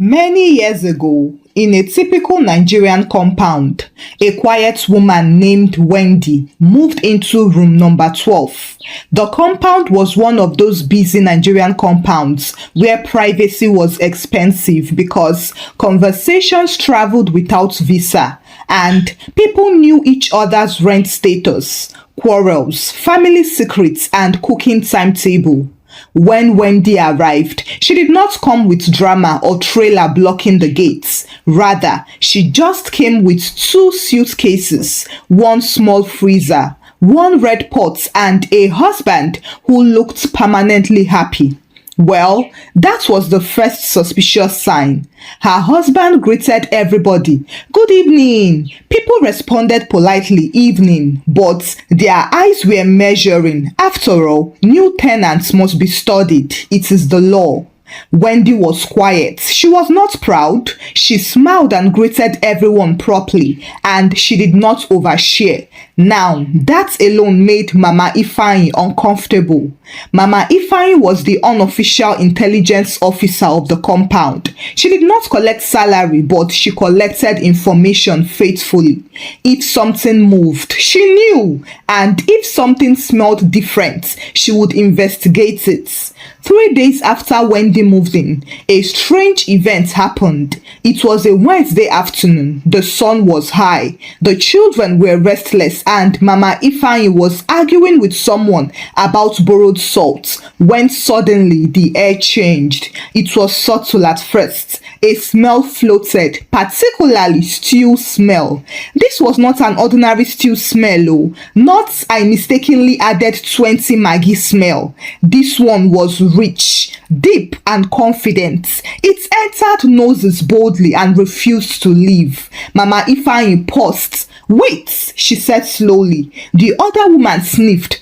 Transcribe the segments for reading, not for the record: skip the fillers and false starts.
Many years ago, in a typical Nigerian compound, a quiet woman named Wendy moved into room number 12. The compound was one of those busy Nigerian compounds where privacy was expensive because conversations traveled without visa and people knew each other's rent status, quarrels, family secrets, and cooking timetable. When Wendy arrived, she did not come with drama or trailer blocking the gates. Rather, she just came with two suitcases, one small freezer, one red pot, and a husband who looked permanently happy. Well, that was the first suspicious sign. Her husband greeted everybody. Good evening. People responded politely, evening, but their eyes were measuring. After all, new tenants must be studied. It is the law. Wendy was quiet. She was not proud. She smiled and greeted everyone properly, and she did not overshare. Now, that alone made Mama Ifeanyi uncomfortable. Mama Ifeanyi was the unofficial intelligence officer of the compound. She did not collect salary, but she collected information faithfully. If something moved, she knew, and if something smelled different, she would investigate it. 3 days after Wendy moved in, a strange event happened. It was a Wednesday afternoon. The sun was high. The children were restless and Mama Ifeanyi was arguing with someone about borrowed salt when suddenly the air changed. It was subtle at first. A smell floated, particularly stew smell. This was not an ordinary stew smell, oh. Not I mistakenly added 20 Maggi smell. This one was rich, deep, and confident. It entered noses boldly and refused to leave. Mama Ifeanyi paused. Wait, she said slowly. The other woman sniffed.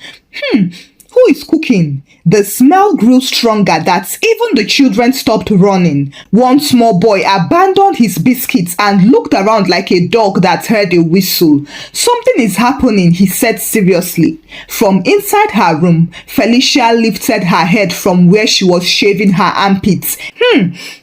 Who is cooking? The smell grew stronger that even the children stopped running. One small boy abandoned his biscuits and looked around like a dog that heard a whistle. Something is happening, he said seriously. From inside her room, Felicia lifted her head from where she was shaving her armpits.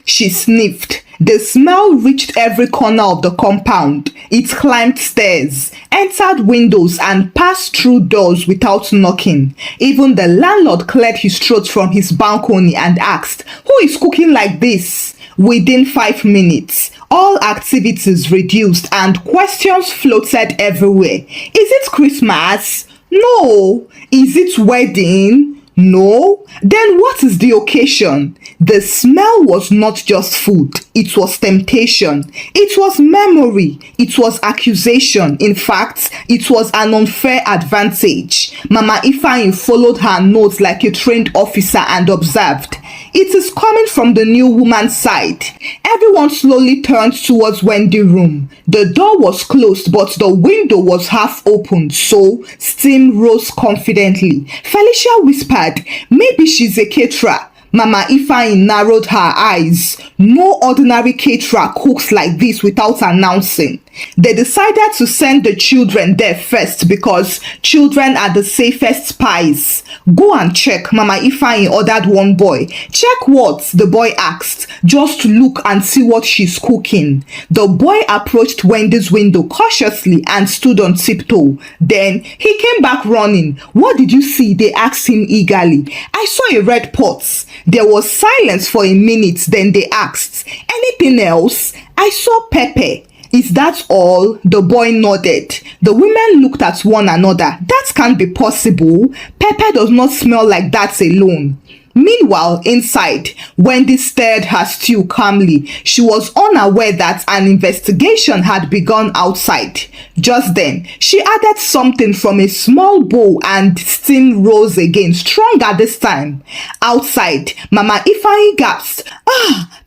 She sniffed. The smell reached every corner of the compound. It climbed stairs, entered windows, and passed through doors without knocking. Even the landlord cleared his throat from his balcony and asked, "Who is cooking like this?" Within 5 minutes, all activities reduced and questions floated everywhere. Is it Christmas? No. Is it wedding? No? Then what is the occasion? The smell was not just food. It was temptation. It was memory. It was accusation. In fact, it was an unfair advantage. Mama Ifeanyi followed her notes like a trained officer and observed. It is coming from the new woman's side. Everyone slowly turned towards Wendy's room. The door was closed, but the window was half open, so steam rose confidently. Felicia whispered, "Maybe she's a caterer." Mama Ifeanyi narrowed her eyes. No ordinary caterer cooks like this without announcing. They decided to send the children there first because children are the safest spies. "Go and check," Mama Ifeanyi ordered one boy. "Check what?" the boy asked. "Just look and see what she's cooking." The boy approached Wendy's window cautiously and stood on tiptoe. Then he came back running. "What did you see?" they asked him eagerly. "I saw a red pot." There was silence for a minute, then they asked, "Anything else?" "I saw pepper." "Is that all?" The boy nodded. The women looked at one another. "That can't be possible. Pepper does not smell like that alone." Meanwhile, inside, Wendy stirred her stew calmly. She was unaware that an investigation had begun outside. Just then, she added something from a small bowl and steam rose again, stronger this time. Outside, Mama Ifeanyi gasped.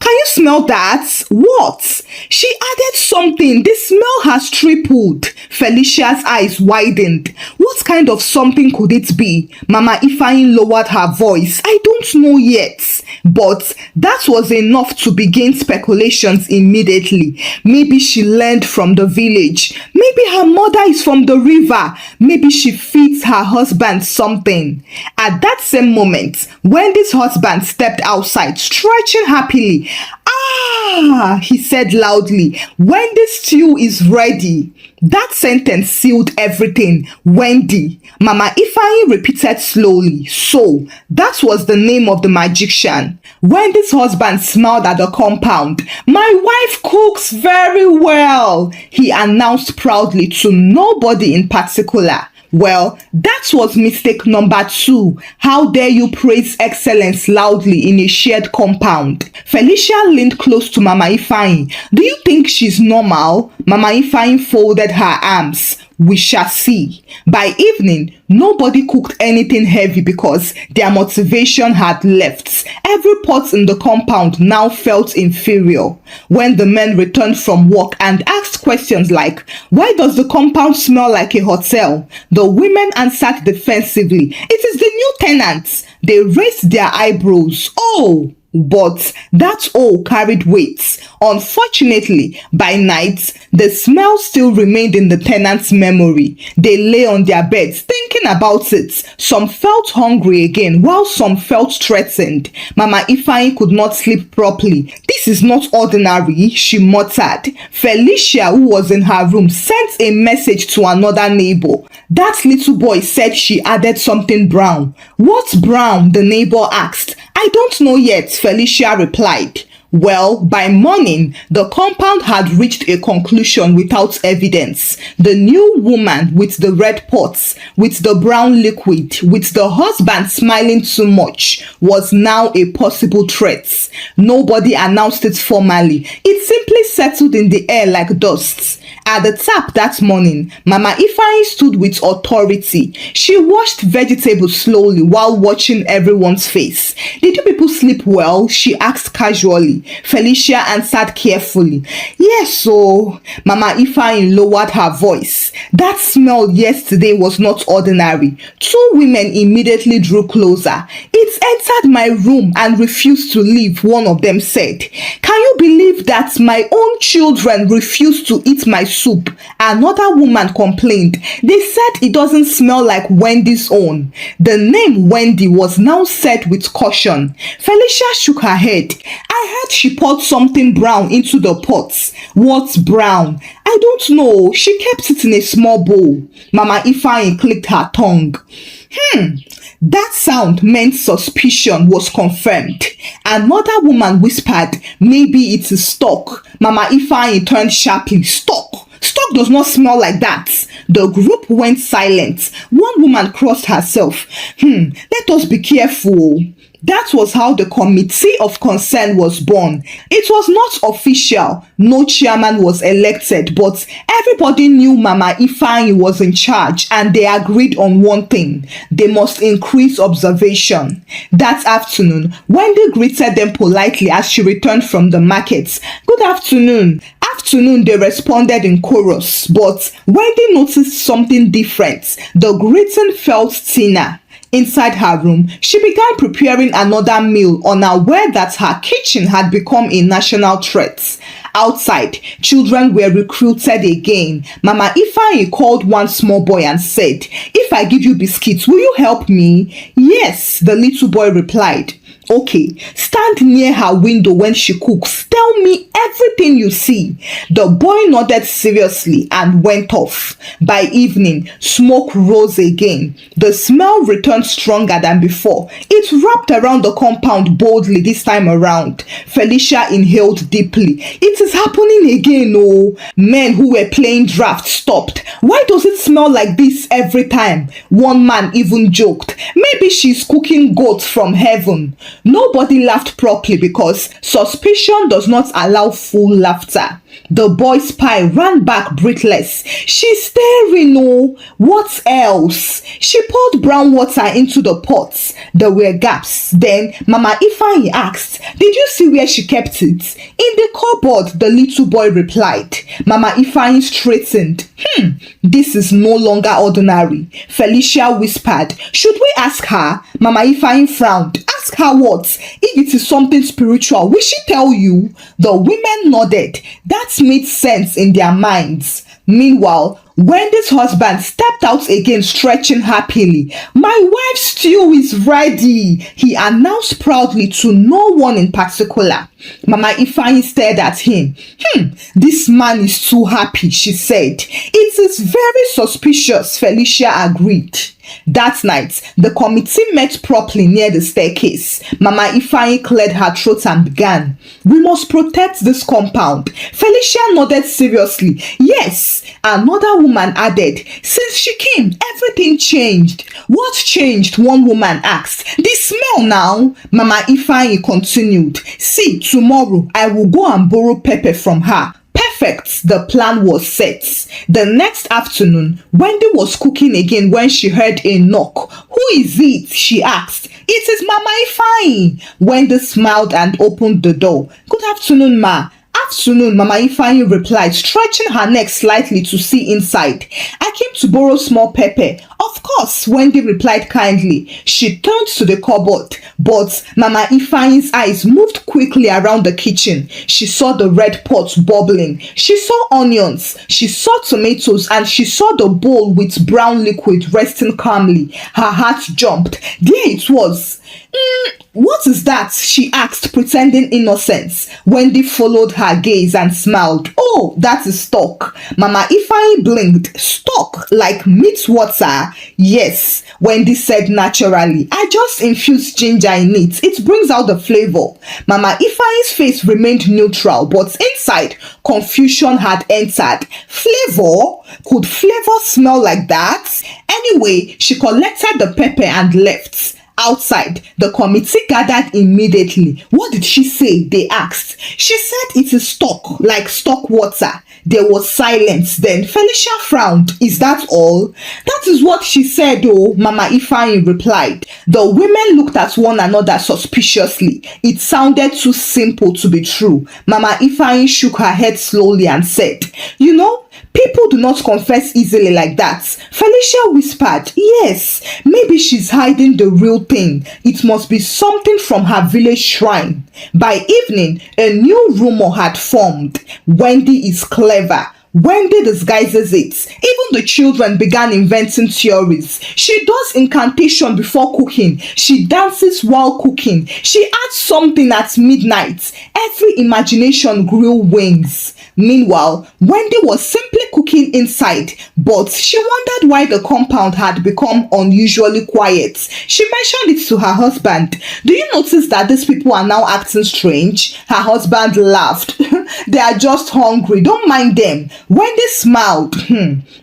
Can you smell that?" "What?" "She added something. The smell has tripled." Felicia's eyes widened. "What kind of something could it be?" Mama Ifeanyi lowered her voice. "I don't know yet." But that was enough to begin speculations immediately. Maybe she learned from the village. Maybe her mother is from the river. Maybe she feeds her husband something. At that same moment, Wendy's husband stepped outside, stretching happily. "Ah," he said loudly, "when the stew is ready." That sentence sealed everything. Wendy. Mama Ifeanyi repeated slowly. So, that was the name of the magician. Wendy's husband smiled at the compound. "My wife cooks very well," he announced proudly to nobody in particular. Well, that was mistake number 2. How dare you praise excellence loudly in a shared compound? Felicia leaned close to Mama Ifeanyi. "Do you think she's normal?" Mama Ifeanyi folded her arms. "We shall see." By evening, nobody cooked anything heavy because their motivation had left. Every pot in the compound now felt inferior. When the men returned from work and asked questions like, "Why does the compound smell like a hotel?" the women answered defensively, "It is the new tenants." They raised their eyebrows. "Oh!" But that all carried weight. Unfortunately, by night, the smell still remained in the tenants' memory. They lay on their beds thinking about it. Some felt hungry again, while some felt threatened. Mama Ifeanyi could not sleep properly. "This is not ordinary," she muttered. Felicia, who was in her room, sent a message to another neighbor. "That little boy said she added something brown." "What's brown?" the neighbor asked. "I don't know yet," Felicia replied. Well, by morning, the compound had reached a conclusion without evidence. The new woman with the red pots, with the brown liquid, with the husband smiling too much, was now a possible threat. Nobody announced it formally. It simply settled in the air like dust. At the tap that morning, Mama Ifeanyi stood with authority. She washed vegetables slowly while watching everyone's face. "Did you people sleep well?" she asked casually. Felicia answered carefully. "Yes, so." Mama Ifeanyi lowered her voice. "That smell yesterday was not ordinary." 2 women immediately drew closer. "It entered my room and refused to leave," one of them said. "Can you believe that my own children refused to eat my soup?" Another woman complained. "They said it doesn't smell like Wendy's own." The name Wendy was now said with caution. Felicia shook her head. "I heard she poured something brown into the pots." "What's brown?" "I don't know. She kept it in a small bowl." Mama Ifeanyi clicked her tongue. That sound meant suspicion was confirmed. Another woman whispered, "Maybe it is stock." Mama Ifeanyi turned sharply. "Stock? Stock does not smell like that." The group went silent. One woman crossed herself. Let us be careful." That was how the Committee of Concern was born. It was not official. No chairman was elected, but everybody knew Mama Ifeanyi was in charge, and they agreed on one thing: they must increase observation. That afternoon, Wendy greeted them politely as she returned from the market. "Good afternoon." "Afternoon," they responded in chorus, but Wendy noticed something different. The greeting felt thinner. Inside her room, she began preparing another meal, unaware that her kitchen had become a national threat. Outside, children were recruited again. Mama Ifeanyi called one small boy and said, "If I give you biscuits, will you help me?" "Yes," the little boy replied. "Okay, stand near her window when she cooks. Tell me everything you see." The boy nodded seriously and went off. By evening, smoke rose again. The smell returned stronger than before. It wrapped around the compound boldly this time around. Felicia inhaled deeply. "It is happening again, oh." Men who were playing draft stopped. "Why does it smell like this every time?" One man even joked, "Maybe she's cooking goats from heaven." Nobody laughed properly because suspicion does not allow full laughter. The boy's spy ran back breathless. "She's staring, oh." "What else?" "She poured brown water into the pots." There were gaps. Then Mama Ifeanyi asked, "Did you see where she kept it?" "In the cupboard," the little boy replied. Mama Ifeanyi straightened. This is no longer ordinary." Felicia whispered, "Should we ask her?" Mama Ifeanyi frowned. "Ask her what? If it is something spiritual, will she tell you?" The women nodded. That made sense in their minds. Meanwhile, Wendy's husband stepped out again, stretching happily. "My wife's stew is ready," he announced proudly to no one in particular. Mama Ifeanyi stared at him. This man is too happy," she said. "It is very suspicious," Felicia agreed. That night, the committee met properly near the staircase. Mama Ifeanyi cleared her throat and began, "We must protect this compound." Felicia nodded seriously. "Yes," another woman added. "Since she came, everything changed." "What changed?" one woman asked. "The smell now," Mama Ifeanyi continued. "See, tomorrow I will go and borrow pepper from her." Perfect, the plan was set. The next afternoon, Wendy was cooking again when she heard a knock. "Who is it?" she asked. "It is Mama Ifeanyi." Wendy smiled and opened the door. "Good afternoon, ma." "Afternoon," Mama Ifeanyi replied, stretching her neck slightly to see inside. "I came to borrow small pepper." "Of course," Wendy replied kindly. She turned to the cupboard, but Mama Ifeanyi's eyes moved quickly around the kitchen. She saw the red pot bubbling. She saw onions. She saw tomatoes, and she saw the bowl with brown liquid resting calmly. Her heart jumped. There it was. What is that?" she asked, pretending innocence. Wendy followed her gaze and smiled. "Oh, that is stock." Mama Ifeanyi blinked. "Stock? Like meat water?" "Yes," Wendy said naturally. "I just infused ginger in it. It brings out the flavor." Mama Ifeanyi's face remained neutral, but inside, confusion had entered. Flavor? Could flavor smell like that? Anyway, she collected the pepper and left. Outside, the committee gathered immediately. "What did she say?" they asked. "She said it is stock, like stock water." There was silence. Then Felicia frowned. "Is that all?" "That is what she said, oh," Mama Ifeanyi replied. The women looked at one another suspiciously. It sounded too simple to be true. Mama Ifeanyi shook her head slowly and said, "You know, people do not confess easily like that." Felicia whispered, "Yes, maybe she's hiding the real thing. It must be something from her village shrine." By evening, a new rumor had formed. Wendy is clever. Wendy disguises it. Even the children began inventing theories. She does incantation before cooking. She dances while cooking. She adds something at midnight. Every imagination grew wings. Meanwhile, Wendy was simply cooking inside, but she wondered why the compound had become unusually quiet. She mentioned it to her husband. "Do you notice that these people are now acting strange?" Her husband laughed. "They are just hungry. Don't mind them." Wendy smiled.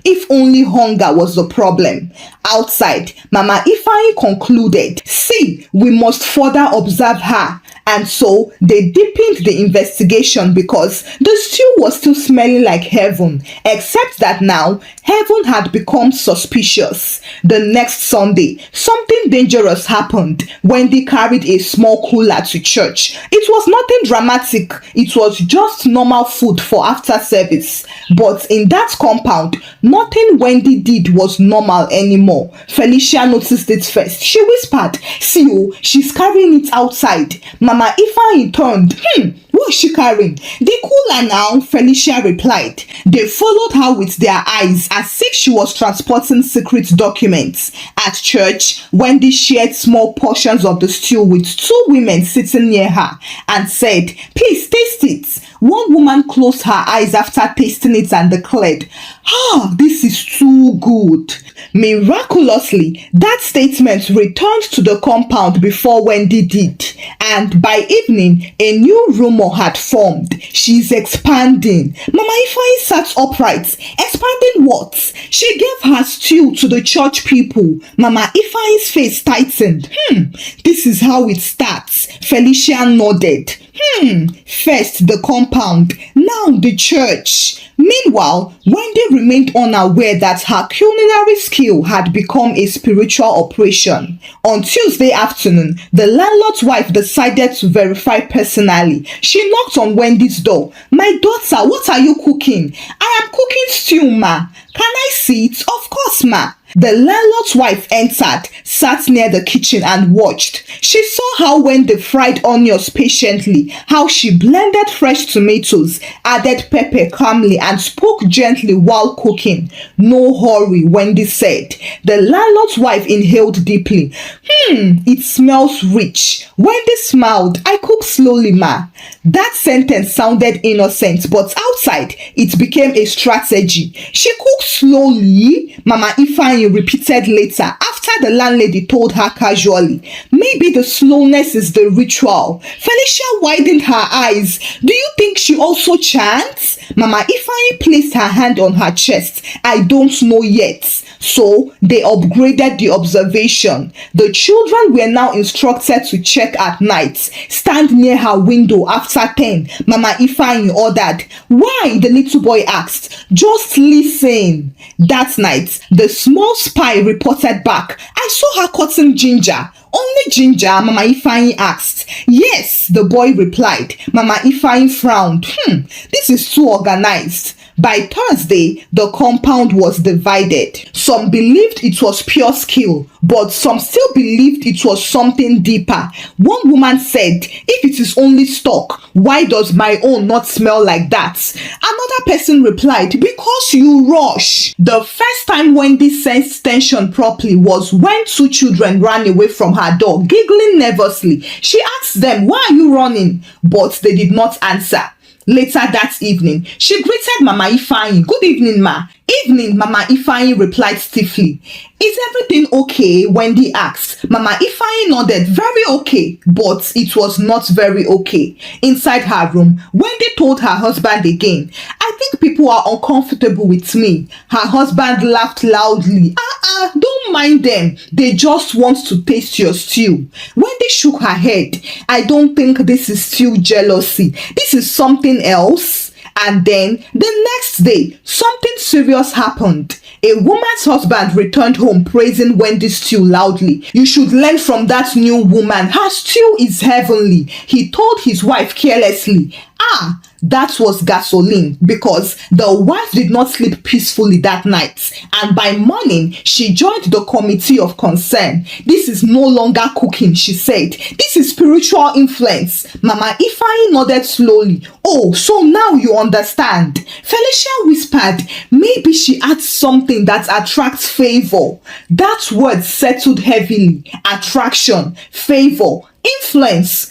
If only hunger was the problem. Outside, Mama Ifeanyi concluded, "See, we must further observe her." And so they deepened the investigation because the stew was still smelling like heaven, except that now heaven had become suspicious. The next Sunday, something dangerous happened. Wendy carried a small cooler to church. It was nothing dramatic. It was just normal food for after service. But in that compound, nothing Wendy did was normal anymore. Felicia noticed it first. She whispered, "See, oh, she's carrying it outside." Mama Ifeanyi turned. What is she carrying?" "The cooler now," Felicia replied. They followed her with their eyes as if she was transporting secret documents. At church, Wendy shared small portions of the stew with two women sitting near her and said, "Please taste it." One woman closed her eyes after tasting it and declared, "This is too good." Miraculously, that statement returned to the compound before Wendy did. And by evening, a new rumor had formed. "She's expanding." Mama Ifeanyi sat upright. "Expanding what?" "She gave her stew to the church people." Mama Ifeanyi's face tightened. This is how it starts." Felicia nodded. First the compound, now the church. Meanwhile, Wendy remained unaware that her culinary skill had become a spiritual operation. On Tuesday afternoon, the landlord's wife decided to verify personally. She knocked on Wendy's door. "My daughter, what are you cooking?" "I am cooking stew, ma." "Can I see it?" "Of course, ma." The landlord's wife entered, sat near the kitchen and watched. She saw how Wendy fried onions patiently, how she blended fresh tomatoes, added pepper calmly and spoke gently while cooking. "No hurry," Wendy said. The landlord's wife inhaled deeply. It smells rich." Wendy smiled. "I cook slowly, ma." That sentence sounded innocent, but outside, it became a strategy. "She cooks slowly," Mama Ifeanyi repeated later after the landlady told her casually. "Maybe the slowness is the ritual." Felicia widened her eyes. "Do you think she also chants?" Mama Ifeanyi placed her hand on her chest. "I don't know yet." So they upgraded the observation. The children were now instructed to check at night. "Stand near her window after 10, Mama Ifeanyi ordered. "Why?" the little boy asked. "Just listen." That night, the small spy reported back. "I saw her cutting ginger." "Only ginger?" Mama Ifeanyi asked. "Yes," the boy replied. Mama Ifeanyi frowned. This is too organized." By Thursday, the compound was divided. Some believed it was pure skill, but some still believed it was something deeper. One woman said, "If it is only stock, why does my own not smell like that?" Another person replied, "Because you rush." The first time Wendy sensed tension properly was when two children ran away from her door, giggling nervously. She asked them, "Why are you running?" But they did not answer. Later that evening, she greeted Mama Ifeanyi. "Good evening, ma." "Evening," Mama Ifeanyi replied stiffly. "Is everything okay?" Wendy asked. Mama Ifeanyi nodded. "Very okay," but it was not very okay. Inside her room, Wendy told her husband again, "I think people are uncomfortable with me." Her husband laughed loudly. Don't mind them. They just want to taste your stew." Wendy shook her head. "I don't think this is stew jealousy. This is something else." And then the next day, something serious happened. A woman's husband returned home praising Wendy's stew loudly. "You should learn from that new woman. Her stew is heavenly," he told his wife carelessly. That was gasoline, because the wife did not sleep peacefully that night, and by morning she joined the committee of concern. "This is no longer cooking," she said. "This is spiritual influence." Mama Ifeanyi nodded slowly. "Oh, so now you understand." Felicia whispered, "Maybe she adds something that attracts favor." That word settled heavily. Attraction, favor, influence.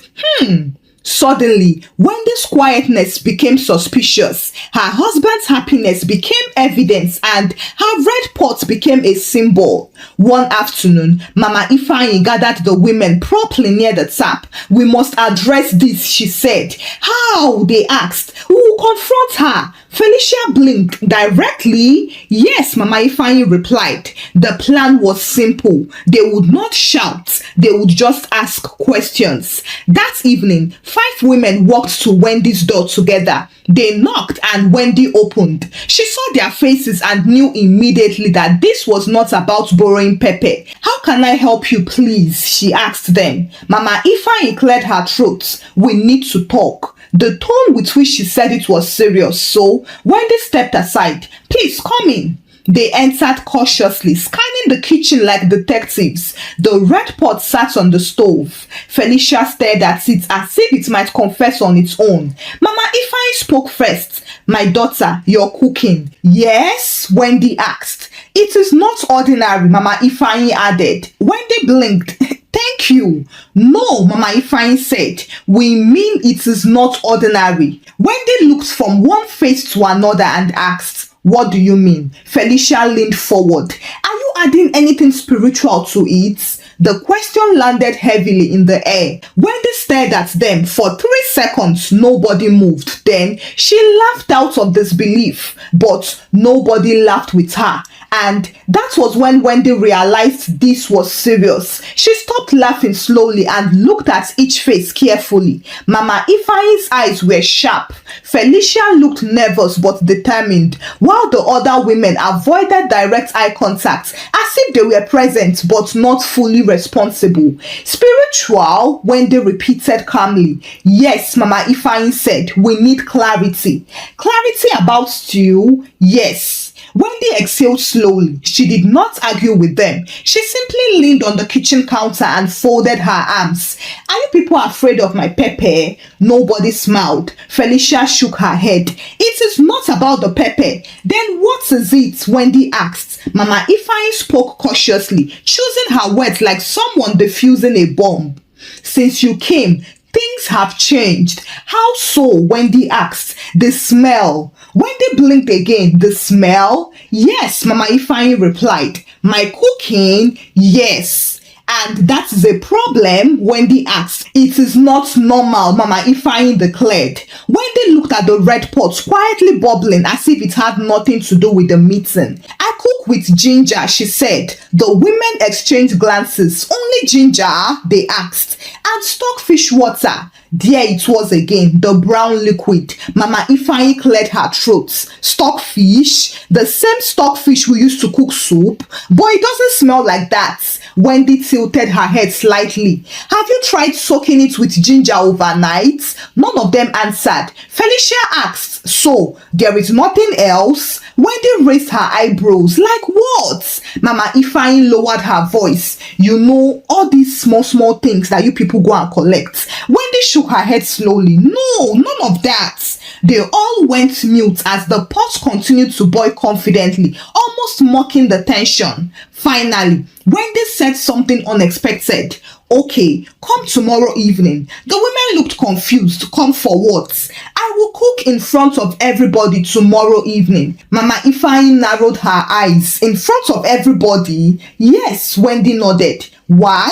Suddenly, Wendy's quietness became suspicious. Her husband's happiness became evidence, and her red pot became a symbol. One afternoon, Mama Ifeanyi gathered the women properly near the tap. "We must address this," she said. "How?" they asked. "We will confront her." Felicia blinked. "Directly?" "Yes," Mama Ifeanyi replied. The plan was simple. They would not shout. They would just ask questions. That evening, 5 women walked to Wendy's door together. They knocked and Wendy opened. She saw their faces and knew immediately that this was not about borrowing pepper. "How can I help you, please?" she asked them. Mama Ifeanyi cleared her throat. "We need to talk." The tone with which she said it was serious, so Wendy stepped aside. "Please come in." They entered cautiously, scanning the kitchen like detectives. The red pot sat on the stove. Felicia stared at it as if it might confess on its own. Mama Ifeanyi spoke first. "My daughter, you're cooking." "Yes?" Wendy asked. "It is not ordinary," Mama Ifeanyi added. Wendy blinked. "Thank you." "No," Mama Ifeanyi said. "We mean it is not ordinary." Wendy looked from one face to another and asked, "What do you mean?" Felicia leaned forward. "Are you adding anything spiritual to it?" The question landed heavily in the air. Wendy stared at them. For 3 seconds, nobody moved. Then she laughed out of disbelief, but nobody laughed with her. And that was when Wendy realized this was serious. She stopped laughing slowly and looked at each face carefully. Mama Ifeanyi's eyes were sharp. Felicia looked nervous but determined, while the other women avoided direct eye contact as if they were present but not fully responsible. "Spiritual?" Wendy repeated calmly. "Yes," Mama Ifeanyi said. "We need clarity." "Clarity about stew?" "Yes." Wendy exhaled slowly. She did not argue with them. She simply leaned on the kitchen counter and folded her arms. Are you people afraid of my pepper? Nobody smiled. Felicia shook her head. It is not about the pepper. Then what is it? Wendy asked. Mama Ifeanyi spoke cautiously, choosing her words like someone defusing a bomb. Since you came, things have changed. How so? Wendy asked. The smell. Wendy blinked again. The smell? Yes, Mama Ifeanyi replied. My cooking? Yes. And that is a problem? Wendy asked. It is not normal, Mama Ifeanyi declared. Wendy looked at the red pot quietly bubbling as if it had nothing to do with the meeting. I cook with ginger, she said. The women exchanged glances. Only ginger? They asked. And stockfish water. There it was again, the brown liquid. Mama Ifeanyi cleared her throat. Stockfish? The same stockfish we used to cook soup? But it doesn't smell like that. Wendy tilted her head slightly. Have you tried soaking it with ginger overnight? None of them answered. Felicia asked, so there is nothing else? Wendy raised her eyebrows. Like what? Mama Ifeanyi lowered her voice. You know, all these small things that you people go and collect. Wendy shook her head slowly. No, none of that. They all went mute as the pot continued to boil confidently, almost mocking the tension. Finally, Wendy said something unexpected. Okay, come tomorrow evening. The women looked confused. Come for what? I will cook in front of everybody tomorrow evening. Mama Ifeanyi narrowed her eyes. In front of everybody? Yes, Wendy nodded. Why?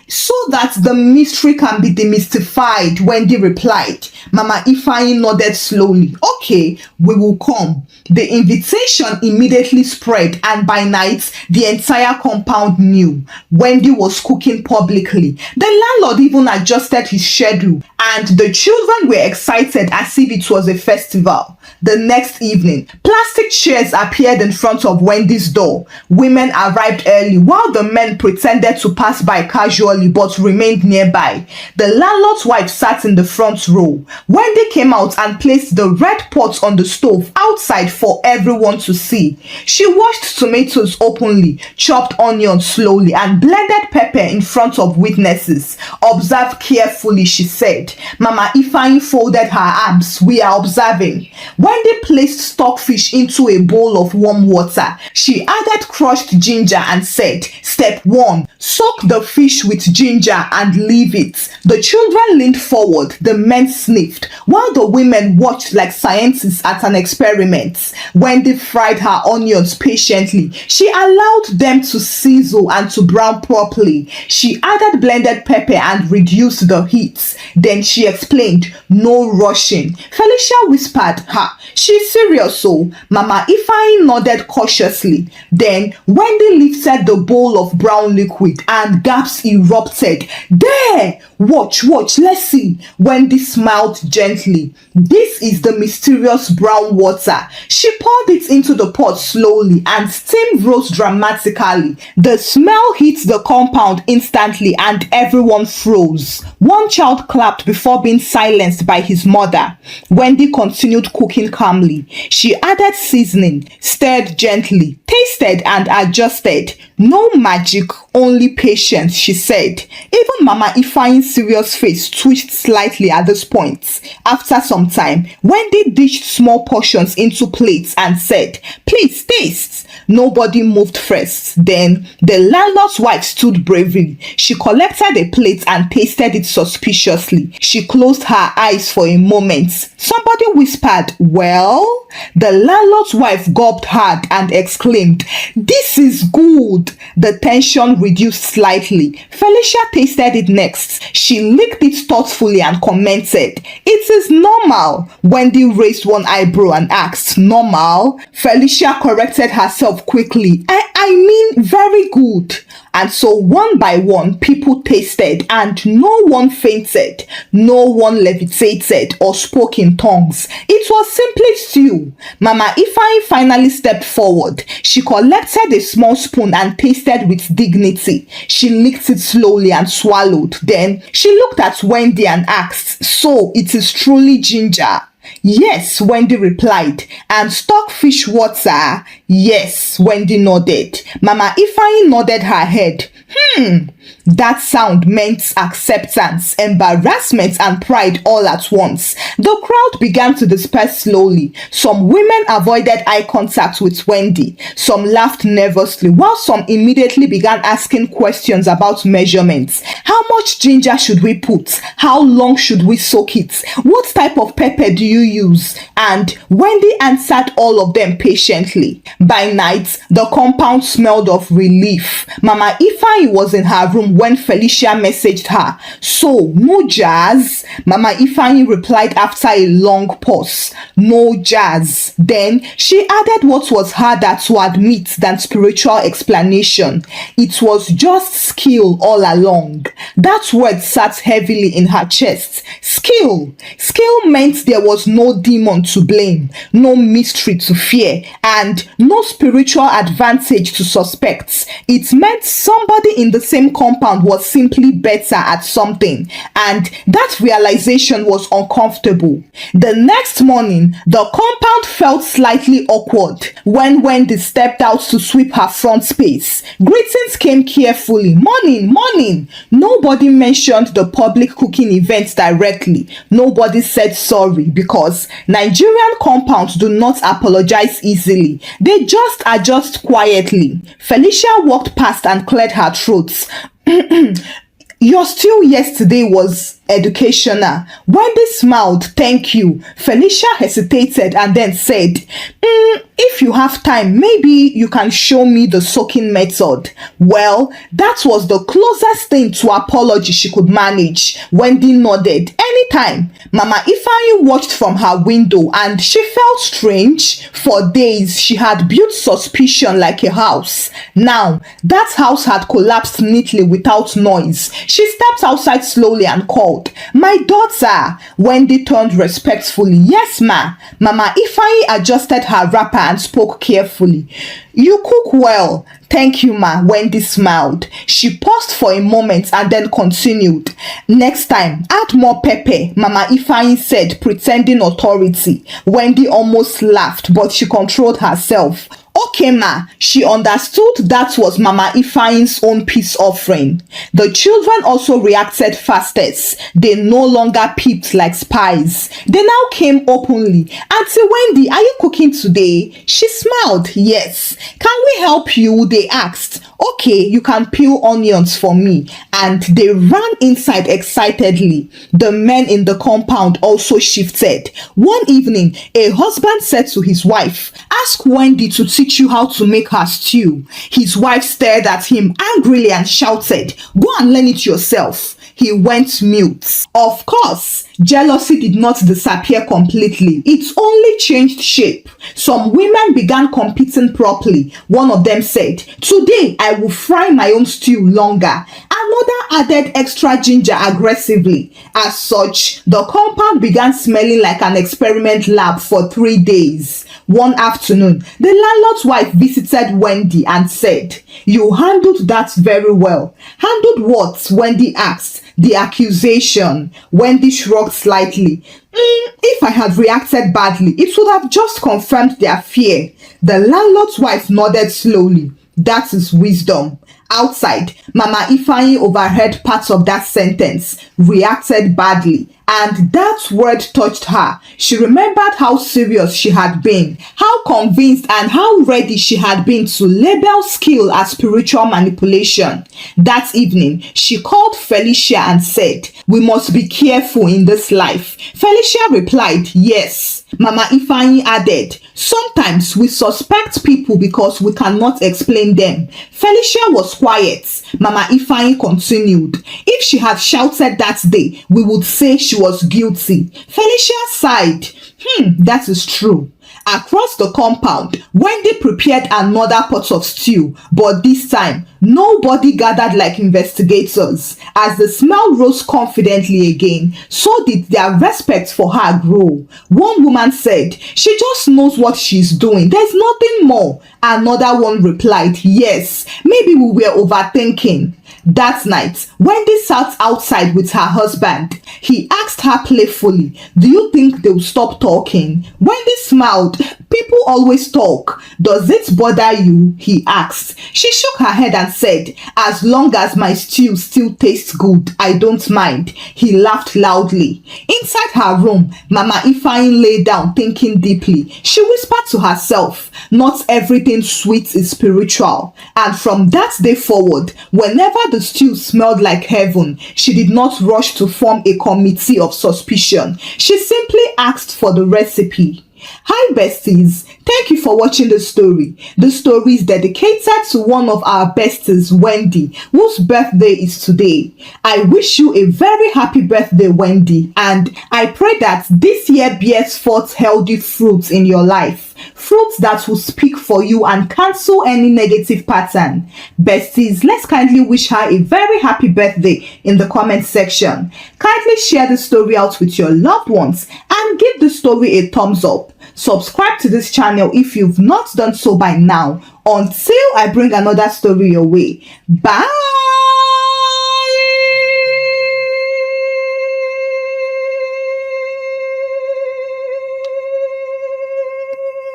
So that the mystery can be demystified, Wendy replied. Mama Ifeanyi nodded slowly. Okay, we will come. The invitation immediately spread, and by night, the entire compound knew. Wendy was cooking publicly. The landlord even adjusted his schedule, and the children were excited as if it was a festival. The next evening, plastic chairs appeared in front of Wendy's door. Women arrived early while the men pretended to pass by casually but remained nearby. The landlord's wife sat in the front row. Wendy came out and placed the red pot on the stove outside for everyone to see. She washed tomatoes openly, chopped onions slowly, and blended pepper in front of witnesses. Observe carefully, she said. Mama Ifeanyi folded her arms. We are observing. Wendy placed stockfish into a bowl of warm water. She added crushed ginger and said, Step 1, soak the fish with ginger and leave it. The children leaned forward, the men sniffed, while the women watched like scientists at an experiment. Wendy fried her onions patiently. She allowed them to sizzle and to brown properly. She added blended pepper and reduced the heat. Then she explained, no rushing. Felicia whispered, ha, she's serious so. Mama Ifeanyi nodded cautiously. Then Wendy lifted the bowl of brown liquid and gasps erupted. There! Watch, let's see. Wendy smiled gently. This is the mysterious brown water. She poured it into the pot slowly and steam rose dramatically. The smell hit the compound instantly and everyone froze. One child clapped before being silenced by his mother. Wendy continued cooking calmly. She added seasoning, stirred gently, tasted and adjusted. No magic, only patience, she said. Even Mama Ifeanyi's serious face twitched slightly at this point. After some time, Wendy dished small portions into plates and said, please taste. Nobody moved first. Then the landlord's wife stood bravely. She collected a plate and tasted it suspiciously. She closed her eyes for a moment. Somebody whispered, well? The landlord's wife gulped hard and exclaimed, this is good. The tension reduced slightly. Felicia tasted it next. She licked it thoughtfully and commented, it is normal. Wendy raised one eyebrow and asked, normal? Felicia corrected herself quickly. I mean very good. And so one by one, people tasted and no one fainted, no one levitated or spoke in tongues. It was simply stew. Mama Ifeanyi finally stepped forward. She collected a small spoon and tasted with dignity. She licked it slowly and swallowed. Then she looked at Wendy and asked, so it is truly ginger? Yes, Wendy replied. And stockfish water? Yes, Wendy nodded. Mama Ifeanyi nodded her head. That sound meant acceptance, embarrassment, and pride all at once. The crowd began to disperse slowly. Some women avoided eye contact with Wendy. Some laughed nervously, while some immediately began asking questions about measurements. How much ginger should we put? How long should we soak it? What type of pepper do you use? And Wendy answered all of them patiently. By night, the compound smelled of relief. Mama Ifeanyi was in her room when Felicia messaged her. So, no jazz? Mama Ifeanyi replied after a long pause. No jazz. Then she added what was harder to admit than spiritual explanation. It was just skill all along. That word sat heavily in her chest. Skill. Skill meant there was no demon to blame, no mystery to fear, and no spiritual advantage to suspect. It meant somebody in the same compound was simply better at something, and that realization was uncomfortable. The next morning, the compound felt slightly awkward when Wendy stepped out to sweep her front space. Greetings came carefully. Morning, morning. Nobody mentioned the public cooking event directly. Nobody said sorry because Nigerian compounds do not apologize easily. They just adjust quietly. Felicia walked past and cleared her throat. Your stew yesterday was educational. Wendy smiled. Thank you. Felicia hesitated and then said, if you have time, maybe you can show me the soaking method. Well, that was the closest thing to apology she could manage. Wendy nodded. Anytime. Mama Ifeanyi watched from her window and she felt strange. For days, she had built suspicion like a house. Now, that house had collapsed neatly without noise. She stepped outside slowly and called, my daughter. Wendy turned respectfully. Yes, ma. Mama Ifeanyi adjusted her wrapper and spoke carefully. You cook well. Thank you, ma. Wendy smiled. She paused for a moment and then continued. Next time, add more pepper, Mama Ifeanyi said, pretending authority. Wendy almost laughed, but she controlled herself. Okay, ma. She understood that was Mama Ifeanyi's own peace offering. The children also reacted fastest. They no longer peeped like spies. They now came openly. Auntie Wendy, are you cooking today? She smiled. Yes. Can we help you? They asked. Okay, you can peel onions for me. And they ran inside excitedly. The men in the compound also shifted. One evening, a husband said to his wife, ask Wendy to teach you how to make her stew. His wife stared at him angrily and shouted, go and learn it yourself. He went mute. Of course, jealousy did not disappear completely. It only changed shape. Some women began competing properly. One of them said, today I will fry my own stew longer. Another added extra ginger aggressively. As such, the compound began smelling like an experiment lab for 3 days. One afternoon, the landlord's wife visited Wendy and said, you handled that very well. Handled what? Wendy asked. The accusation. Wendy shrugged slightly. If I had reacted badly, it would have just confirmed their fear. The landlord's wife nodded slowly. That is wisdom. Outside, Mama Ifeanyi overheard parts of that sentence. Reacted badly. And that word touched her. She remembered how serious she had been, how convinced and how ready she had been to label skill as spiritual manipulation. That evening, she called Felicia and said, we must be careful in this life. Felicia replied, yes. Mama Ifeanyi added, sometimes we suspect people because we cannot explain them. Felicia was quiet. Mama Ifeanyi continued, if she had shouted that day, we would say she was guilty. Felicia sighed. That is true. Across the compound, Wendy prepared another pot of stew, but this time, nobody gathered like investigators. As the smell rose confidently again, so did their respect for her grow. One woman said, "She just knows what she's doing. There's nothing more." Another one replied, "Yes, maybe we were overthinking." That night, Wendy sat outside with her husband. He asked her playfully, "Do you think they'll stop talking?" Wendy smiled. "People always talk. Does it bother you?" he asked. She shook her head and said, "As long as my stew still tastes good, I don't mind." He laughed loudly. Inside her room, Mama Ifeanyi lay down thinking deeply. She whispered to herself, "Not everything sweet is spiritual." And from that day forward, whenever the stew smelled like heaven, she did not rush to form a committee of suspicion. She simply asked for the recipe. Hi besties, thank you for watching the story. The story is dedicated to one of our besties, Wendy, whose birthday is today. I wish you a very happy birthday, Wendy, and I pray that this year bears forth healthy fruits in your life. Fruits that will speak for you and cancel any negative pattern. Besties, let's kindly wish her a very happy birthday in the comment section. Kindly share the story out with your loved ones and give the story a thumbs up. Subscribe to this channel if you've not done so by now. Until I bring another story your way. Bye!